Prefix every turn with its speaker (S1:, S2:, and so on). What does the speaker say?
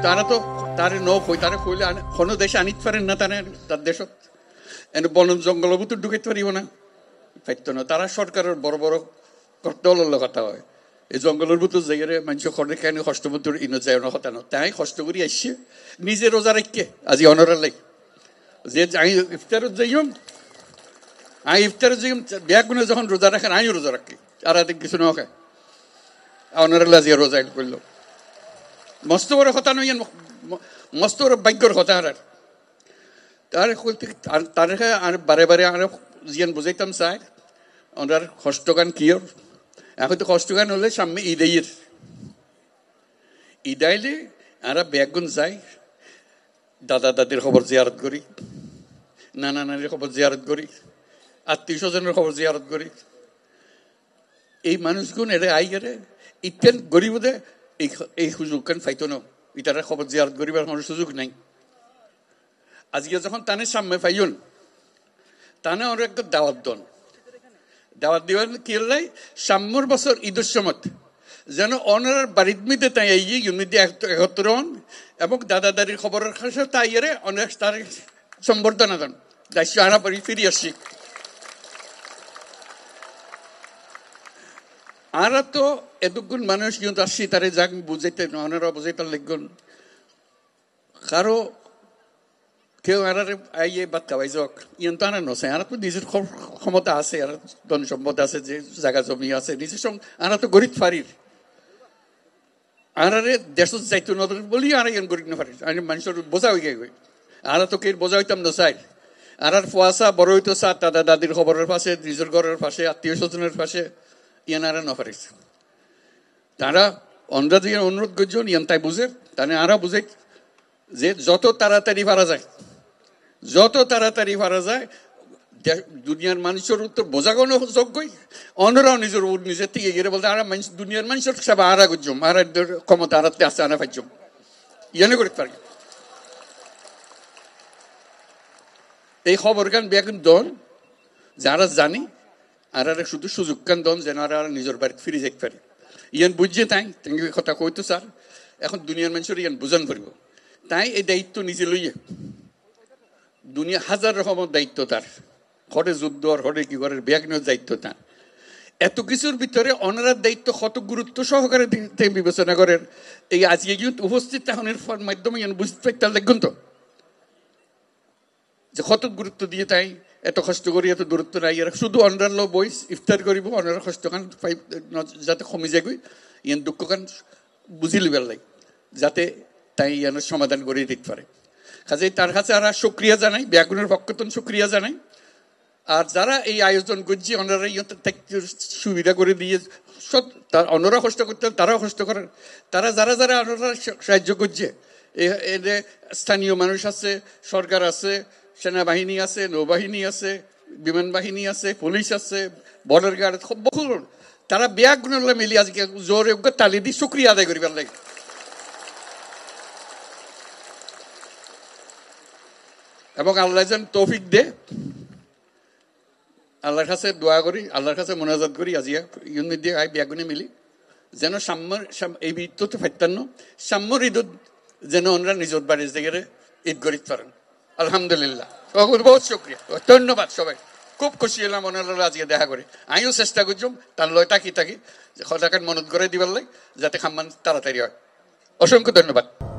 S1: তারা তো তারে নই তারে কইলে কোনো দেশে আনিত পারেন না তার দেশত এনে বন জঙ্গল ভিতর ঢুকাইতে পারিব না পাইতো না তারা সরকারের বড় বড় দলের কথা হয় এই জঙ্গলের ভিতর জায়গায় মানুষ খড়ে কেন কষ্ট ভিতর ইনো যায় না হতা না তাই কষ্ট করি আসছে নিজে রোজা রাখকে আজি অনরের লাই যে আমি ইফতারত যাইম ব্যাগ গুনে যখন রোজা রাখেন আমিও রোজা রাখি আর কিছু না খায় অনরের লাজি রোজা করলো মস্ত বড় কথা নই মস্ত বড় ভাগ্যর কথা আর তার আর বারে বারে আর জিয়ান বুঝাইতাম চাই ওনার কষ্টগান কিয়র এখন তো কষ্টগান হলে সামনে ঈদ আইলে আমরা ব্যাগুন যাই দাদা দাদির খবর জিয়ারত করি নানা নানির খবর জিয়ারত করি আত্মীয় স্বজনের খবর জিয়ারত করি এই মানুষগুন এরে আই গেলে ইতেন গরিবদে এই সুযোগ কেন পাইতো না ইটারা খবর জিয়ারত করিবার কোনো সুযোগ নাই আজকে যখন তানে সামনে পাইন তানে ওর একটা দাওয়াত দিবেন কি লাই সাম্যর বছর ঈদের সময় যেন অনার বাড়ির মধ্যে তাই ইউনিটি একত্র হন এবং দাদা দাদির খবরের কাছে তাই এরে অনেক তার সম্বর্ধনা দেন দায়িত্ব আনা পারি ফিরে আসছি আর তো এতগুণ মানুষ কিন্তু আসছি তারে যাক বুঝাইতে ওনারা বুঝাইতে লিখুন কারো কেউ আর আইয়ে বাদ খাওয়াই যাক ইয়ান তো আনা নছে আর তো নিজের ক্ষমতা আছে আর ধন সম্পদ আছে যে জায়গা জমি আছে নিজের সঙ্গে আর তো গরিব ফারির আর দেশত যাইতো নদর বলি আর ইয়ান গরিব না ফারির আর মানুষের বোঝা হয়ে গে আর তো কে বোঝা হইতাম না চাই আর ফুয়াশা বড় হইতো চা দাদা দাদির খবরের পাশে নিজের ঘরের পাশে আত্মীয় স্বজনের পাশে ইয়ান আর নফারিস তারা অন্ধা দিয়ে অনুরোধ করছেন ইয়ান তাই বুঝে তাহলে আরো বুঝে যে যত তাড়াতাড়ি পারা যায় দুনিয়ার মানুষের উত্তর বোঝা কোনো যোগ্যই অন্যরাও নিজের থেকে গিয়ে বলতে আর দুনিয়ার মানুষের সেবা আরা করছম আর ক্ষমতা আরাতে আছে আনা পাইছম ইয়ানে করতে পারি এই খবর গান বেগুন দন যারা জানি আর শুধু সুযোগ কান দন যেন আর নিজের বাড়িতে ফিরে যেতে পারে ইয়ান বুঝছে তাই কথা কইতো স্যার এখন দুনিয়ার মানুষের ইয়ান বুঝান পারিব তাই এই দায়িত্ব নিজে লইয়ে দুনিয়া হাজার রকমের দায়িত্ব তার ঘরে যুদ্ধ আর ঘরে কি ঘরের ব্যাগ নেওয়ার দায়িত্ব তার এত কিছুর ভিতরে অনারার দায়িত্ব কত গুরুত্ব সহকারে বিবেচনা করেন এই আজকে কিন্তু উপস্থিত তাহনের মাধ্যমে বুঝতে পারতে লাগবেন তো যে কত গুরুত্ব দিয়ে তাই এত কষ্ট করি এত দূরত্ব নাই এরা শুধু অনার লো বই ইফতার করিব অনার কষ্ট কান যাতে কমে যায়গই ইয়ান দুঃখ কান বুঝি লিবার লাগে যাতে তাই ইয়ানোর সমাধান করে দিতে পারে কাজে তার কাছে আর সুক্রিয়া জানাই ব্যাগুনের পক্ষতন সুক্রিয়া জানাই আর যারা এই আয়োজন করছে ওনারা সুবিধা করে দিয়ে সব অন্যরা কষ্ট করতে তারাও কষ্ট করেন তারা যারা যারা ওনারা সাহায্য করছে এদের স্থানীয় মানুষ আছে সরকার আছে সেনাবাহিনী আছে নৌবাহিনী আছে বিমান বাহিনী আছে পুলিশ আছে বর্ডার গার্ড বহু তারা ব্যাগুনের মিলি আজকে জোরে তালি দিয়ে সুক্রিয়া আদায় করিবার লাগে এবং আল্লাহ যেন তৌফিক দে আল্লাহর কাছে দোয়া করি আল্লাহর কাছে মোনাজাত করি আজিয়া ইউনিট দিয়ে ব্যাগুনে মিলি যেন এই ঈদ তো ফাইতান্ন সাম্যর ঈদ যেন ওনারা নিজের বাড়ির জায়গায় ঈদ করিতে পারেন আলহামদুলিল্লাহ বহুত শুক্রিয়া ধন্যবাদ সবাই খুব খুশি হলাম ওনারা আজকে দেখা করে আমিও চেষ্টা করছিলাম তার লয় থাকি যে সদাকার মনত করে দিবার লাগে যাতে খাম্মান তাড়াতাড়ি হয় অসংখ্য ধন্যবাদ